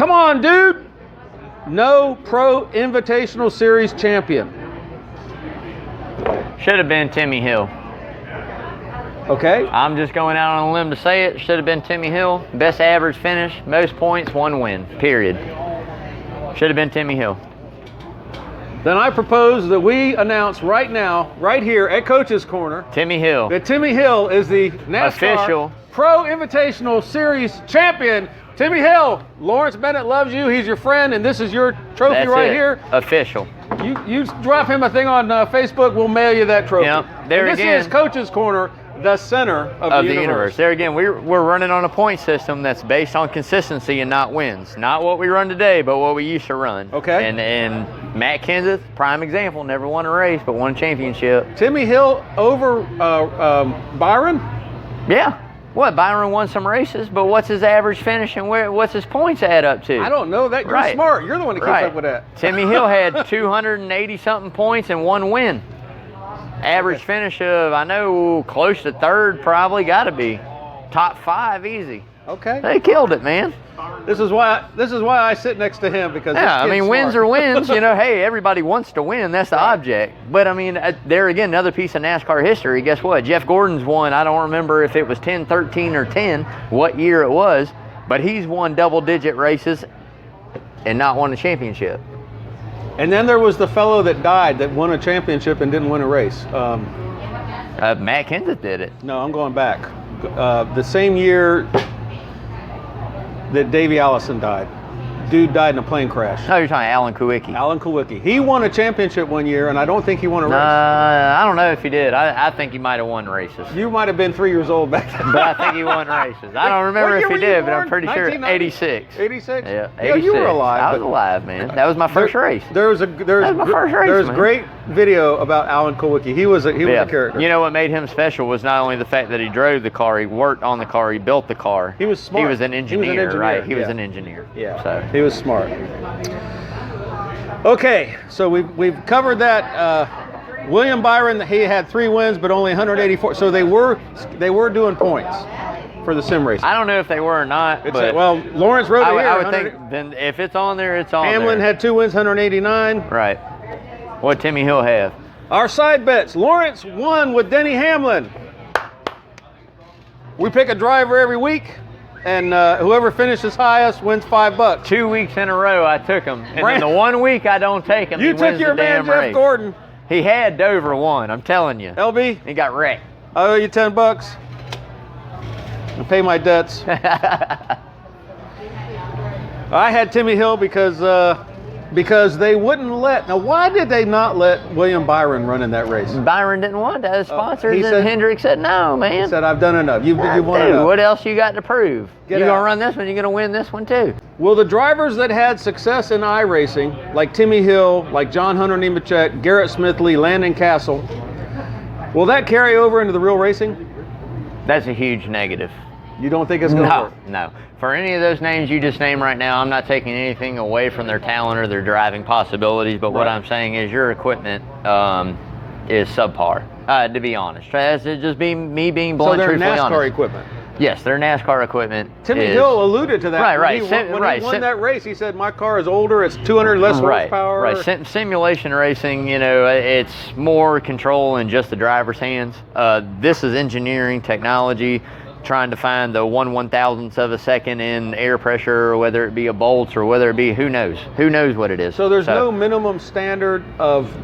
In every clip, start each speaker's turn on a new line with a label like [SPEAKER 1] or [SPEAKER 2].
[SPEAKER 1] Come on, dude. No Pro Invitational Series champion.
[SPEAKER 2] Should have been Timmy Hill.
[SPEAKER 1] Okay.
[SPEAKER 2] I'm just going out on a limb to say it. Should have been Timmy Hill. Best average finish, most points, 1 win, period. Should have been Timmy Hill.
[SPEAKER 1] Then I propose that we announce right now, right here at Coach's Corner,
[SPEAKER 2] Timmy Hill.
[SPEAKER 1] that Timmy Hill is the NASCAR
[SPEAKER 2] Official
[SPEAKER 1] Pro Invitational Series champion. Timmy Hill, Lawrence Bennett loves you. He's your friend, and this is your trophy.
[SPEAKER 2] That's
[SPEAKER 1] right
[SPEAKER 2] it.
[SPEAKER 1] here.
[SPEAKER 2] Official.
[SPEAKER 1] You drop him a thing on Facebook. We'll mail you that trophy.
[SPEAKER 2] Yep. There
[SPEAKER 1] and this
[SPEAKER 2] again.
[SPEAKER 1] is Coach's Corner, the center of the universe.
[SPEAKER 2] There again, we're running on a point system that's based on consistency and not wins. Not what we run today, but what we used to run.
[SPEAKER 1] Okay.
[SPEAKER 2] And Matt Kenseth, prime example, never won a race but won a championship.
[SPEAKER 1] Timmy Hill over Byron?
[SPEAKER 2] Yeah. What, Byron won some races, but what's his average finish and what's his points add up to?
[SPEAKER 1] I don't know that. You're smart. You're the one that keeps up with that.
[SPEAKER 2] Timmy Hill had 280-something points and 1 win. Average finish of, I know, close to third, probably got to be. Top 5, easy.
[SPEAKER 1] Okay.
[SPEAKER 2] They killed it, man.
[SPEAKER 1] This is why I sit next to him, because this
[SPEAKER 2] Yeah, I mean,
[SPEAKER 1] kid's
[SPEAKER 2] wins
[SPEAKER 1] smart.
[SPEAKER 2] are wins. You know, hey, everybody wants to win. That's the object. But, I mean, there again, another piece of NASCAR history. Guess what? Jeff Gordon's won, I don't remember if it was 10, 13, or 10, what year it was, but he's won double-digit races and not won a championship.
[SPEAKER 1] And then there was the fellow that died that won a championship and didn't win a race.
[SPEAKER 2] Matt Kenseth did it.
[SPEAKER 1] No, I'm going back. The same year that Davey Allison died. Dude died in a plane crash.
[SPEAKER 2] No, you're talking Alan Kulwicki.
[SPEAKER 1] Alan Kulwicki. He won a championship one year, and I don't think he won a race.
[SPEAKER 2] I don't know if he did. I think he might have won races.
[SPEAKER 1] You might have been 3 years old back then.
[SPEAKER 2] But I think he won races. I don't remember if he did, but I'm pretty sure 86.
[SPEAKER 1] 86?
[SPEAKER 2] Yeah, 86.
[SPEAKER 1] Yeah, you were alive.
[SPEAKER 2] I was alive, man. That was my first race.
[SPEAKER 1] There's great video about Alan Kulwicki. He was a character.
[SPEAKER 2] You know what made him special was not only the fact that he drove the car, he worked on the car, he built the car.
[SPEAKER 1] He was smart.
[SPEAKER 2] He was an engineer, right? He was an engineer.
[SPEAKER 1] Yeah.
[SPEAKER 2] So
[SPEAKER 1] he was smart. Okay, so we've covered that. William Byron, he had 3 wins, but only 184. So they were doing points for the sim race.
[SPEAKER 2] I don't know if they were or not. But
[SPEAKER 1] Lawrence wrote it here.
[SPEAKER 2] I would think then if it's on there, it's on there.
[SPEAKER 1] Hamlin had 2 wins, 189.
[SPEAKER 2] Right. What Timmy Hill have?
[SPEAKER 1] Our side bets. Lawrence won with Denny Hamlin. We pick a driver every week, and whoever finishes highest wins $5.
[SPEAKER 2] 2 weeks in a row I took him, and then the 1 week I don't take him,
[SPEAKER 1] you
[SPEAKER 2] he
[SPEAKER 1] took
[SPEAKER 2] wins
[SPEAKER 1] your
[SPEAKER 2] the
[SPEAKER 1] man
[SPEAKER 2] damn
[SPEAKER 1] Jeff
[SPEAKER 2] race.
[SPEAKER 1] Gordon.
[SPEAKER 2] He had Dover won, I'm telling you.
[SPEAKER 1] LB,
[SPEAKER 2] He got wrecked.
[SPEAKER 1] I owe you $10. I'll pay my debts. I had Timmy Hill because they wouldn't let. Now, why did they not let William Byron run in that race?
[SPEAKER 2] Byron didn't want that as sponsors,
[SPEAKER 1] he
[SPEAKER 2] and
[SPEAKER 1] said-
[SPEAKER 2] Hendrick said, no, man.
[SPEAKER 1] He said, I've done enough. You've won
[SPEAKER 2] Dude,
[SPEAKER 1] enough.
[SPEAKER 2] what else you got to prove?
[SPEAKER 1] Get
[SPEAKER 2] You're going
[SPEAKER 1] out.
[SPEAKER 2] to run this one, you're going to win this one too.
[SPEAKER 1] Will the drivers that had success in iRacing, like Timmy Hill, like John Hunter Nemechek, Garrett Smithley, Landon Castle, will that carry over into the real racing?
[SPEAKER 2] That's a huge negative.
[SPEAKER 1] You don't think it's going to work?
[SPEAKER 2] No. For any of those names you just named right now, I'm not taking anything away from their talent or their driving possibilities, but what I'm saying is your equipment is subpar, to be honest. That's just me being blunt,
[SPEAKER 1] So they're
[SPEAKER 2] truthfully
[SPEAKER 1] NASCAR
[SPEAKER 2] honest.
[SPEAKER 1] equipment.
[SPEAKER 2] Yes, their NASCAR equipment.
[SPEAKER 1] Timmy Hill alluded to that.
[SPEAKER 2] Right.
[SPEAKER 1] When he won that race, he said, my car is older, it's 200 less horsepower.
[SPEAKER 2] Right. Simulation racing, it's more control in just the driver's hands. This is engineering, technology, trying to find the 1/1000th of a second in air pressure, whether it be a bolt or whether it be, who knows what it is.
[SPEAKER 1] So there's no minimum standard of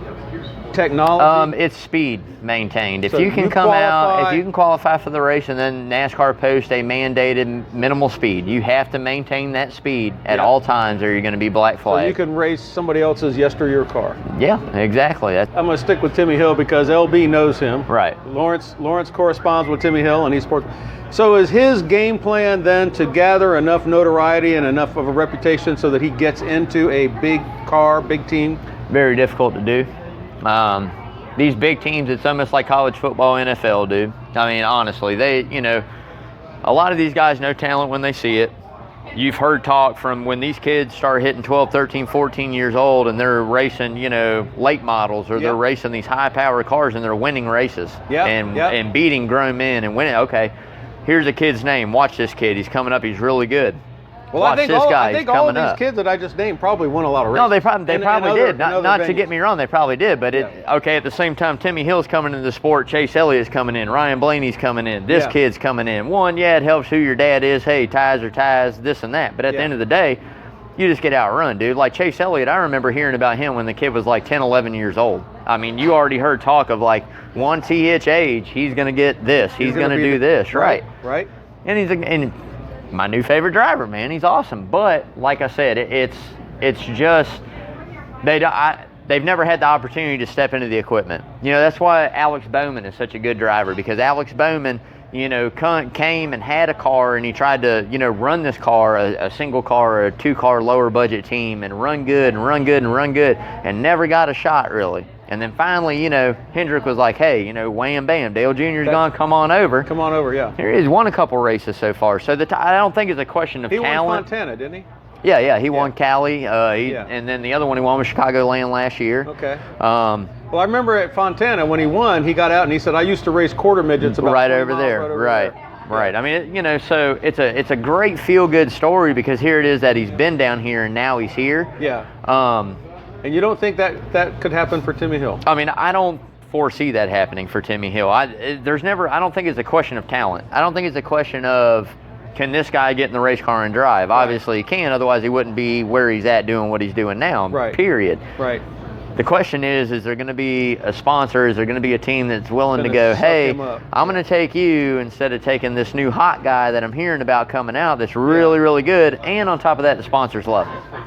[SPEAKER 1] technology?
[SPEAKER 2] It's speed maintained. If
[SPEAKER 1] So
[SPEAKER 2] you can
[SPEAKER 1] you
[SPEAKER 2] come out,
[SPEAKER 1] qualify-
[SPEAKER 2] if you can qualify for the race, and then NASCAR posts a mandated minimal speed, you have to maintain that speed at all times, or you're going to be black
[SPEAKER 1] So
[SPEAKER 2] flag.
[SPEAKER 1] you can race somebody else's yesteryear car.
[SPEAKER 2] Yeah, exactly.
[SPEAKER 1] I'm going to stick with Timmy Hill because LB knows him.
[SPEAKER 2] Right.
[SPEAKER 1] Lawrence corresponds with Timmy Hill, and he's sports. So is his game plan then to gather enough notoriety and enough of a reputation so that he gets into a big car, big team?
[SPEAKER 2] Very difficult to do. These big teams, it's almost like college football, NFL, dude. I mean, honestly, a lot of these guys know talent when they see it. You've heard talk from when these kids start hitting 12, 13, 14 years old and they're racing, late models, or they're racing these high-power cars and they're winning races and beating grown men and winning. Okay, here's a kid's name. Watch this kid. He's coming up. He's really good.
[SPEAKER 1] Well,
[SPEAKER 2] watch this guy.
[SPEAKER 1] I think
[SPEAKER 2] He's
[SPEAKER 1] all
[SPEAKER 2] coming
[SPEAKER 1] of these
[SPEAKER 2] up.
[SPEAKER 1] kids that I just named probably won a lot of races.
[SPEAKER 2] No, they probably did. Not to get
[SPEAKER 1] venues.
[SPEAKER 2] me wrong, they probably did. But okay, at the same time, Timmy Hill's coming into the sport. Chase Elliott's coming in. Ryan Blaney's coming in. This kid's coming in. One, it helps who your dad is. Hey, ties are ties, this and that. But at the end of the day, you just get outrun, dude. Like Chase Elliott, I remember hearing about him when the kid was like 10, 11 years old. I mean, you already heard talk of like, once he hits age, he's going to get this. He's going to do this, right?
[SPEAKER 1] Right.
[SPEAKER 2] And he's my new favorite driver, man. He's awesome. But like I said, it's just they've never had the opportunity to step into the equipment. You know, that's why Alex Bowman is such a good driver, because Alex Bowman, you know, came and had a car, and he tried to, you know, run this car, a single car or a 2-car lower budget team, and run good and run good and run good, and never got a shot really. And then finally, you know, Hendrick was like, hey, you know, wham bam, Dale Jr.'s gone, come on over.
[SPEAKER 1] Come on over, yeah.
[SPEAKER 2] Here he's won a couple races so far. So I don't think it's a question of talent.
[SPEAKER 1] He won Fontana, didn't he?
[SPEAKER 2] Yeah, he won Cali, and then the other one he won was Chicagoland last year.
[SPEAKER 1] Okay. Well, I remember at Fontana when he won, he got out and he said, I used to race quarter midgets about
[SPEAKER 2] right over there. Right. I mean, you know, so it's a great feel-good story, because here it is that he's been down here and now he's here.
[SPEAKER 1] Yeah. And you don't think that could happen for Timmy Hill?
[SPEAKER 2] I mean, I don't foresee that happening for Timmy Hill. I don't think it's a question of talent. I don't think it's a question of, can this guy get in the race car and drive? Right. Obviously he can, otherwise he wouldn't be where he's at doing what he's doing now, period. Right. The question is there going to be a sponsor? Is there going to be a team that's willing to go, hey, I'm going to take you instead of taking this new hot guy that I'm hearing about coming out that's really, really good, and on top of that, the sponsors love him.